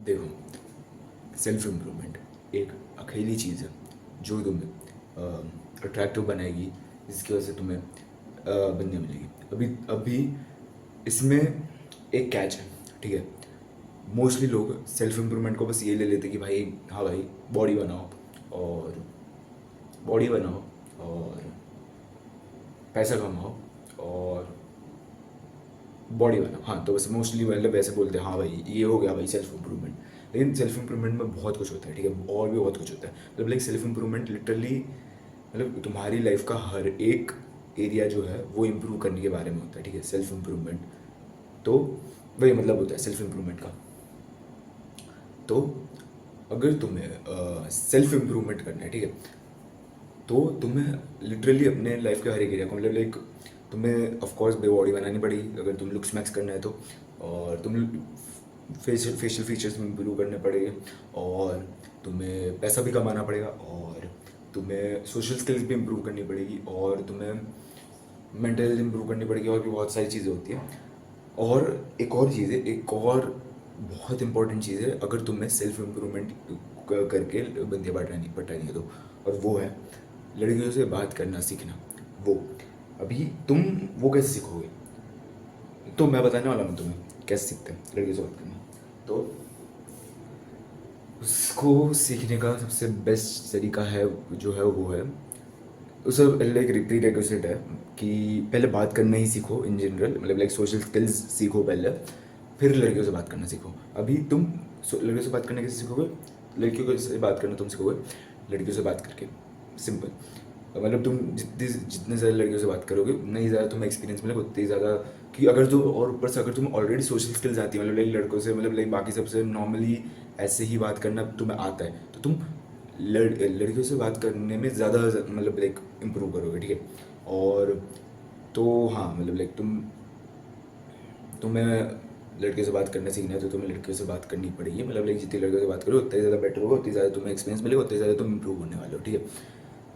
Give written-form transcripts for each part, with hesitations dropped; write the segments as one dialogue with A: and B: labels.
A: देखो, self improvement एक अकेली चीज़ है जो तुम्हें अट्रैक्टिव बनाएगी, जिसकी वजह से तुम्हें बंदे मिलेगी। अभी अभी इसमें एक कैच है, ठीक है। मोस्टली लोग सेल्फ इम्प्रूवमेंट को बस ये ले लेते कि भाई, हाँ भाई, बॉडी बनाओ और बॉडी बनाओ और पैसा कमाओ और बॉडी बनाओ। हाँ, तो बस मोस्टली मतलब वैसे बोलते हैं, हाँ भाई ये हो गया भाई सेल्फ इम्प्रूवमेंट। लेकिन सेल्फ इम्प्रूवमेंट में बहुत कुछ होता है, ठीक है, और भी बहुत कुछ होता है। मतलब लाइक सेल्फ इम्प्रूवमेंट लिटरली मतलब तुम्हारी लाइफ का हर एक एरिया जो है वो इम्प्रूव करने के बारे में होता है, ठीक है। सेल्फ इम्प्रूवमेंट तो वही मतलब होता है सेल्फ इम्प्रूवमेंट का। तो अगर तुम्हें सेल्फ इम्प्रूवमेंट करना है, ठीक है, तो तुम्हें लिटरली अपने लाइफ के हर एक एरिया को मतलब लाइक तुम्हें ऑफकोर्स बॉडी बनानी पड़ेगी अगर तुम लुक्स मैक्स करना है तो। और तुम फेशियल फीचर्स में इम्प्रूव करने पड़ेंगे, और तुम्हें पैसा भी कमाना पड़ेगा, और तुम्हें सोशल स्किल्स भी इम्प्रूव करनी पड़ेगी, और तुम्हें मेंटल हेल्थ इम्प्रूव करनी पड़ेगी, और भी बहुत सारी चीज़ें होती हैं। और एक और चीज़ है, एक और बहुत इंपॉर्टेंट चीज़ है अगर तुम्हें सेल्फ इम्प्रूवमेंट करके बंदे पटानी है तो, और वो है लड़कियों से बात करना सीखना। वो अभी तुम वो कैसे सीखोगे, तो मैं बताने वाला हूँ तुम्हें कैसे सीखते हैं लड़कियों से बात करना। तो उसको सीखने का सबसे बेस्ट तरीका है जो है वो है, उससे पहले एक प्री रिक्विजिट है कि पहले बात करना ही सीखो इन जनरल, मतलब लाइक सोशल स्किल्स सीखो पहले, फिर लड़कियों से बात करना सीखो। अभी तुम लड़कियों से बात करना कैसे सीखोगे, लड़कियों को से बात करना तुम सीखोगे लड़कियों से बात करके। सिंपल, मतलब तुम जितने ज़्यादा लड़कियों से बात करोगे उतना ही ज़्यादा तुम्हें एक्सपीरियंस मिलेगा, उतनी ज़्यादा कि अगर तुम और ऊपर से अगर तुम ऑलरेडी सोशल स्किल्स आती है, मतलब लाइक लड़कों से मतलब लाइक बाकी सबसे नॉर्मली ऐसे ही बात करना तुम्हें आता है, तो तुम लड़कियों से बात करने में ज़्यादा मतलब लाइक इम्प्रूव करोगे, ठीक है। और तो हाँ, मतलब लाइक तुम्हें लड़कियों से बात करना सीखना है तो तुम्हें लड़कियों से बात करनी पड़ेगी, मतलब लाइक जितनी लड़कियों से बात करो उतना ही ज़्यादा बेटर होगा, उतनी ज़्यादा तुम्हें एक्सपीरियंस मिलेगा, उतनी ज़्यादा तुम इम्प्रूव होने वाले हो, ठीक है।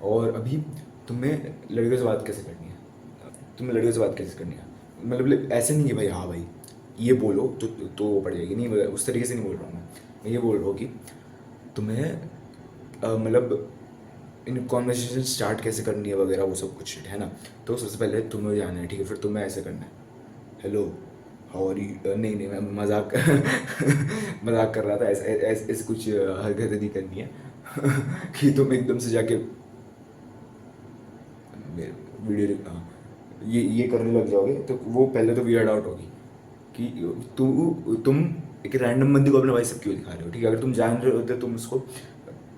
A: और अभी तुम्हें लड़कियों से बात कैसे करनी है, तुम्हें लड़कियों से बात कैसे करनी है, मतलब ऐसे नहीं है भाई हाँ भाई ये बोलो तो वो पड़ जाएगी, नहीं उस तरीके से नहीं बोल रहा हूँ मैं ये बोल रहा हूँ कि तुम्हें मतलब इन कॉन्वर्सेशन स्टार्ट कैसे करनी है वगैरह वो सब कुछ है ना। तो सबसे पहले तुम्हें जाना है, ठीक है, फिर तुम्हें ऐसे करना है, हेलो हाउ आर यू, नहीं नहीं मैं मजाक मजाक कर रहा था, ऐसे ऐसे ऐसे कुछ हरकतें नहीं करनी है कि तुम एकदम से जाके वीडियो ये करने लग जाओगे तो वो पहले तो वियर्ड आउट होगी कि तुम एक रैंडम बंदी को अपना भाई सब क्यों दिखा रहे हो, ठीक है। अगर तुम जान रहे होते तुम उसको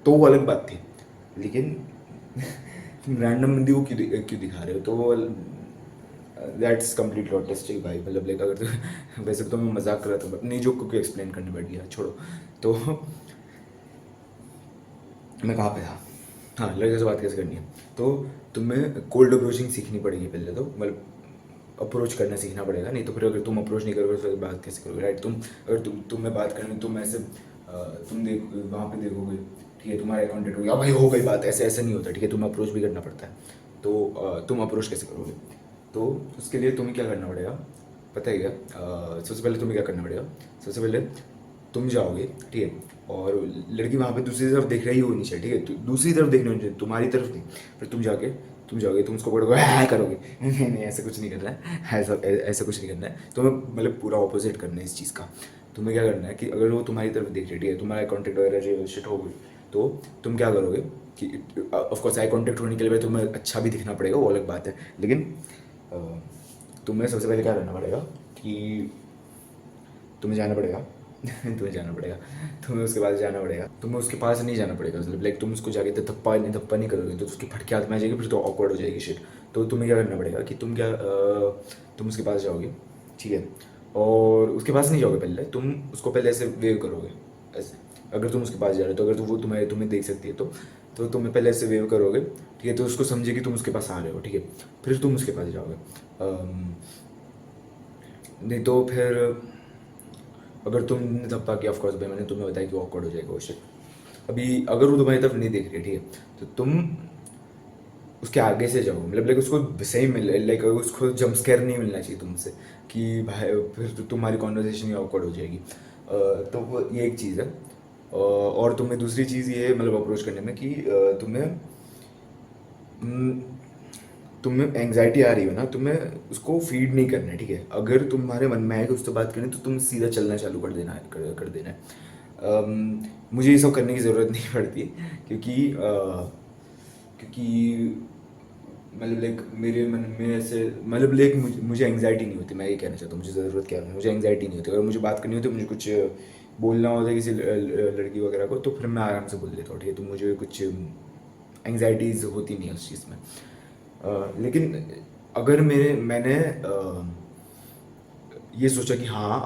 A: तो वो अलग बात थी, लेकिन तुम रैंडम बंदी को क्यों दिखा रहे हो, तो वो दैट्स कम्प्लीट ऑटिस्टिक भाई, मतलब लाइक अगर वैसे तो मैं मजाक कर रहा था, नहीं जो को एक्सप्लेन करने बैठ गया, छोड़ो। तो मैं कहाँ पे था, हाँ, लड़के से बात कैसे करनी है। तो तुम्हें कोल्ड अप्रोचिंग सीखनी पड़ेगी पहले तो, मतलब अप्रोच करना सीखना पड़ेगा, नहीं तो फिर अगर तुम अप्रोच नहीं करोगे तो बात कैसे करोगे, राइट। अगर तुम्हें बात करनी, तुम ऐसे तुम देख वहाँ पे देखोगे, ठीक है, तुम्हारा अकाउंटेंट हो गया भाई हो गई बात, ऐसे ऐसे नहीं होता, ठीक है, तुम्हें अप्रोच भी करना पड़ता है। तो तुम अप्रोच कैसे करोगे, तो उसके लिए तुम्हें क्या करना पड़ेगा पता है क्या, सबसे पहले तुम्हें क्या करना पड़ेगा, सबसे पहले तुम जाओगे, ठीक है, और लड़की वहाँ पे दूसरी तरफ देख रही होनी चाहिए, ठीक है, तो दूसरी तरफ देखनी होनी चाहिए, तुम्हारी तरफ नहीं। फिर तुम जाओगे, तुम उसको पकड़ोगे, है करोगे नहीं नहीं ऐसा कुछ नहीं करना है, ऐसा कुछ नहीं करना है तुम्हें, मतलब पूरा ऑपोजिट करना है इस चीज़ का। तुम्हें क्या करना है कि अगर वो तुम्हारी तरफ देख रही है, तुम्हारा कॉन्टेक्ट वगैरह जो शिट हो गई, तो तुम क्या करोगे कि ऑफकोर्स आई कॉन्टेक्ट होने के लिए तुम्हें अच्छा भी दिखना पड़ेगा, वो अलग बात है, लेकिन अ, तुम्हें सबसे पहले क्या करना पड़ेगा कि तुम्हें जाना पड़ेगा तुम्हें जाना पड़ेगा, तुम्हें उसके पास जाना पड़ेगा, तुम्हें उसके पास नहीं जाना पड़ेगा, मतलब लाइक तुम उसको जाके तो धप्पा नहीं करोगे, तो उसकी फटके हाथ में आ जाएगी, फिर तो ऑकवर्ड हो जाएगी शिट। तो तुम्हें क्या करना पड़ेगा कि तुम उसके पास जाओगे, ठीक है, और उसके पास नहीं जाओगे, पहले तुम उसको पहले ऐसे वेव करोगे, ऐसे। अगर तुम उसके पास जा रहे हो तो अगर तो वो तुम्हें देख सकती है तो तुम्हें पहले ऐसे वेव करोगे, ठीक है, तो उसको समझे कि तुम उसके पास आ रहे हो, ठीक है, फिर तुम उसके पास जाओगे। नहीं तो फिर अगर तुमने धप्पा किया, ऑफकोर्स भाई मैंने तुम्हें बताया कि ऑकवर्ड हो जाएगा वो शिट। अभी अगर वो तुम्हारी तरफ नहीं देख रही है, ठीक है, तो तुम उसके आगे से जाओ, मतलब लाइक उसको सही मिल, लाइक उसको जंप स्केयर नहीं मिलना चाहिए तुमसे कि भाई फिर तो तुम्हारी कॉन्वर्जेशन ही ऑकवर्ड हो जाएगी। तो वो ये एक चीज़ है। और तुम्हें दूसरी चीज़ ये है मतलब अप्रोच करने में कि हम्म, तुम्हें एंग्जाइटी आ रही हो ना, तुम्हें उसको फीड नहीं करना है, ठीक है। अगर तुम्हारे मन में आए कि उससे बात करनी तो तुम सीधा चलना चालू कर देना है, कर देना है। मुझे ये सब करने की ज़रूरत नहीं पड़ती, क्योंकि क्योंकि मतलब लाइक मेरे मन में ऐसे मतलब लाइक मुझे एंग्जाइटी नहीं होती। मैं ये कहना चाहता हूँ, मुझे ज़रूरत क्या है, मुझे एंग्जाइटी नहीं होती। अगर मुझे बात करनी होती है, मुझे कुछ बोलना होता है किसी लड़की वगैरह को, तो फिर मैं आराम से बोल देता हूँ, ठीक है। तो मुझे कुछ एंग्जाइटीज़ होती नहीं है उस चीज़ में। लेकिन अगर मैंने ये सोचा कि हाँ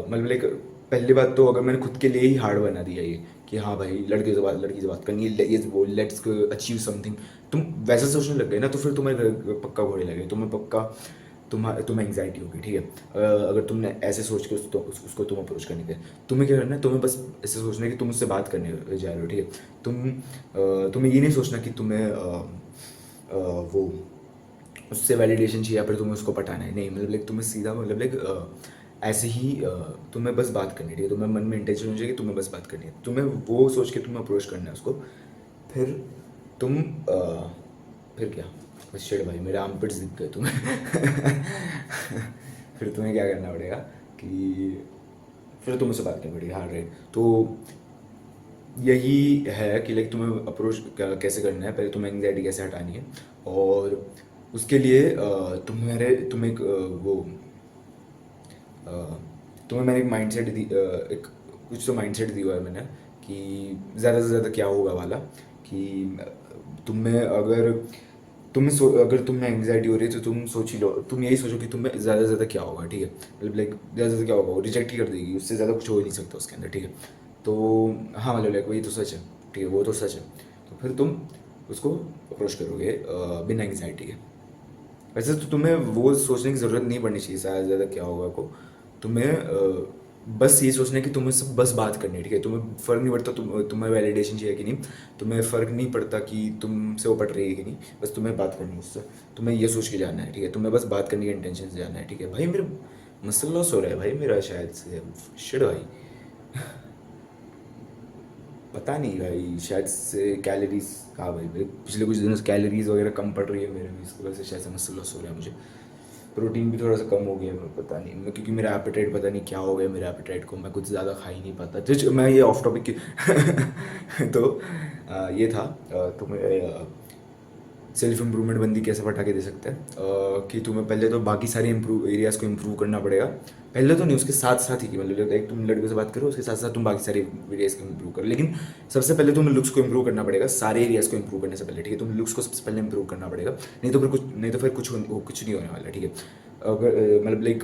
A: मतलब लाइक पहली बात तो अगर मैंने खुद के लिए ही हार्ड बना दिया ये कि हाँ भाई लड़की से बात करनी है, ये वो लेट्स अचीव समथिंग, तुम वैसा सोचने लग गए ना, तो फिर तुम्हें पक्का घोड़े लगे, तुम्हें पक्का तुम्हें एंग्जाइटी होगी, ठीक है। अगर तुमने ऐसे सोच के उसको तुम अप्रोच करने के, तुम्हें क्या करना है, तुम्हें बस ऐसे सोचना है कि तुम उससे बात करने जा रहे हो, ठीक है। तुम्हें ये नहीं सोचना कि तुम्हें वो उससे वैलिडेशन चाहिए या फिर तुम्हें उसको पटाना है, नहीं। मतलब लाइक तुम्हें सीधा मतलब लाइक ऐसे ही तुम्हें बस बात करनी है, ठीक है। तुम्हें मन में इंटेंशन हो जाए कि तुम्हें बस बात करनी है, तुम्हें वो सोच के तुम्हें अप्रोच करना है उसको। फिर तुम फिर क्या, बस शिट भाई मेरे आर्मपिट्स दिख गए तुम्हें। फिर तुम्हें क्या करना पड़ेगा कि फिर तुम्हें उससे बात करनी पड़ेगी, हाँ राइट। तो यही है कि लाइक तुम्हें अप्रोच कैसे करना है, पहले तुम्हें एंग्जाइटी कैसे हटानी है। और उसके लिए तुम्हें एक अ, तुम्हें मैंने एक माइंडसेट एक कुछ तो माइंडसेट दिया हुआ है मैंने कि ज़्यादा से ज़्यादा क्या होगा वाला, कि तुम्हें अगर अगर तुम्हें एंग्जाइटी हो रही है तो तुम सोच ही लो, तुम यही सोचो कि तुम्हें ज़्यादा से ज़्यादा क्या होगा, ठीक है। मतलब लाइक ज़्यादा से ज़्यादा क्या होगा, वो रिजेक्ट ही कर देगी, उससे ज़्यादा कुछ हो ही नहीं सकता उसके अंदर, ठीक है। तो हाँ मतलब लाइक वही तो सच है, ठीक है, वो तो सच है। तो फिर तुम उसको अप्रोच करोगे बिना एंग्जाइटी के। वैसे तो तुम्हें वो सोचने की ज़रूरत नहीं पड़नी चाहिए ज़्यादा से ज़्यादा क्या होगा को। तुम्हें बस ये सोचना है कि तुम्हें सब बस बात करनी है, ठीक है। तुम्हें फ़र्क नहीं पड़ता तुम्हें वैलिडेशन चाहिए कि नहीं, तुम्हें फ़र्क नहीं पड़ता कि तुमसे वो पट रही है कि नहीं, बस तुम्हें बात करनी है उससे। तुम्हें ये सोच के जाना है, ठीक है। तुम्हें बस बात करने के इंटेंशन से जाना है, ठीक है। भाई मेरे मसल लॉस हो रहा है भाई मेरा शायद से, शिट भाई, पता नहीं भाई, शायद से कैलोरीज, हाँ भाई भाई पिछले कुछ दिनों से कैलोरीज वगैरह कम पड़ रही है मेरे में, इसकी वजह से शायद से मसल लॉस हो रहा है मुझे। प्रोटीन भी थोड़ा सा कम हो गया है, पता नहीं मैं, क्योंकि मेरा एपेटाइट पता नहीं क्या हो गया मेरे एपेटाइट को, मैं कुछ ज़्यादा खा ही नहीं पाता। मैं ये ऑफ टॉपिक तो ये था। तुम्हें सेल्फ इम्प्रूवमेंट बंदी कैसे पटा के दे सकता है कि तुम्हें पहले तो बाकी सारे इम्प्रूव एरियाज़ को इम्प्रूव करना पड़ेगा। पहले तो नहीं, उसके साथ साथ ही, कि मतलब एक तुम लड़के से बात करो, उसके साथ साथ तुम बाकी सारे एरियाज़ को इम्प्रूव करो। लेकिन सबसे पहले तुम्हें लुक्स को इम्प्रूव करना पड़ेगा, सारे एरियाज़ को इम्प्रूव करने से पहले, ठीक है। तुम लुक्स को सबसे पहले इम्प्रूव करना पड़ेगा, नहीं तो फिर कुछ नहीं होने वाला, ठीक है। अगर मतलब लाइक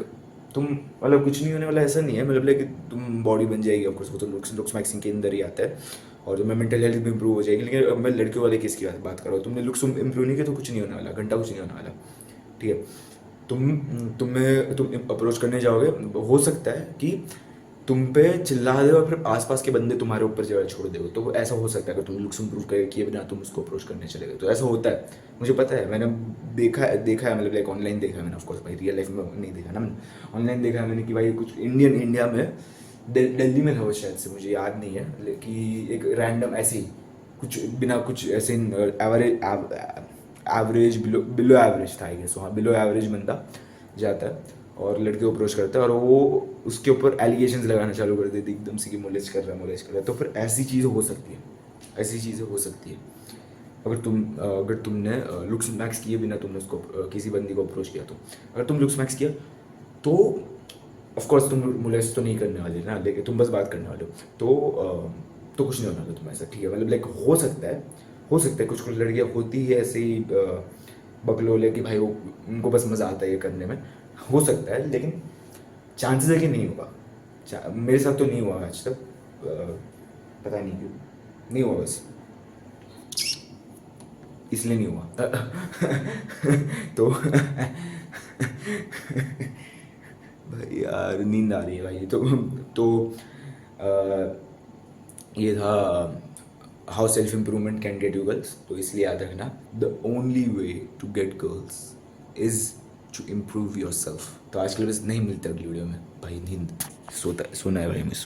A: तुम मतलब कुछ नहीं होने वाला ऐसा नहीं है, मतलब लाइक तुम बॉडी बन जाएगी, ऑफकोर्स वो तो लुक्स मैक्सिंग के अंदर ही आता है। और तुम्हें मेंटल हेल्थ भी इंप्रूव हो जाएगी। लेकिन अब मैं लड़कियों वाले केस की बात कर रहा हूँ, तुमने लुक्स इंप्रूव नहीं किया तो कुछ नहीं होने वाला, घंटा कुछ नहीं होने वाला, ठीक है। तुम अप्रोच करने जाओगे, हो सकता है कि तुम पे चिल्ला दे और फिर आसपास के बंदे तुम्हारे ऊपर जो है छोड़ दे, तो ऐसा हो सकता है। अगर तुम लुक्स इंप्रूव किए बिना तुम उसको अप्रोच करने चले गए तो ऐसा होता है, मुझे पता है, मैंने देखा है मतलब लाइक ऑनलाइन देखा है मैंने, ऑफकोर्स भाई रियल लाइफ में नहीं देखा ना मैंने, ऑनलाइन देखा है मैंने कि भाई कुछ इंडिया में दिल्ली में था वो शायद से, मुझे याद नहीं है कि एक रैंडम ऐसे ही कुछ बिना कुछ ऐसे average average below below average था आई गेस, हाँ बिलो एवरेज बंदा जाता है और लड़के को अप्रोच करता है और वो उसके ऊपर एलिगेशंस लगाना चालू कर देती एकदम से कि मोलेस्ट कर रहा है। तो फिर ऐसी चीज़ें हो सकती है, ऐसी चीज़ें हो सकती है। अगर तुमने लुक्स मैक्स किए बिना तुमने उसको किसी बंदी को अप्रोच किया, तो अगर तुम लुक्स मैक्स किया तो ऑफ कोर्स तुम मोलेस्ट तो नहीं करने वाले ना, लेकिन तुम बस बात करने वाले हो, तो कुछ नहीं होने वाला तुम ऐसा, ठीक है। मतलब लाइक हो सकता है कुछ कुछ लड़कियाँ होती है ऐसे ही बकलोले कि भाई वो उनको बस मज़ा आता है ये करने में, हो सकता है। लेकिन चांसेस है कि नहीं होगा, मेरे साथ तो नहीं हुआ आज तक, पता नहीं क्यों नहीं हुआ, बस इसलिए नहीं हुआ। तो भाई यार नींद आ रही है भाई, तो अ, ये था how self improvement can get you girls. तो इसलिए याद रखना, the only way to get girls is to improve yourself. तो आज के लिए बस नहीं, मिलता अगली वीडियो में भाई, नींद सोना है भाई मुझे।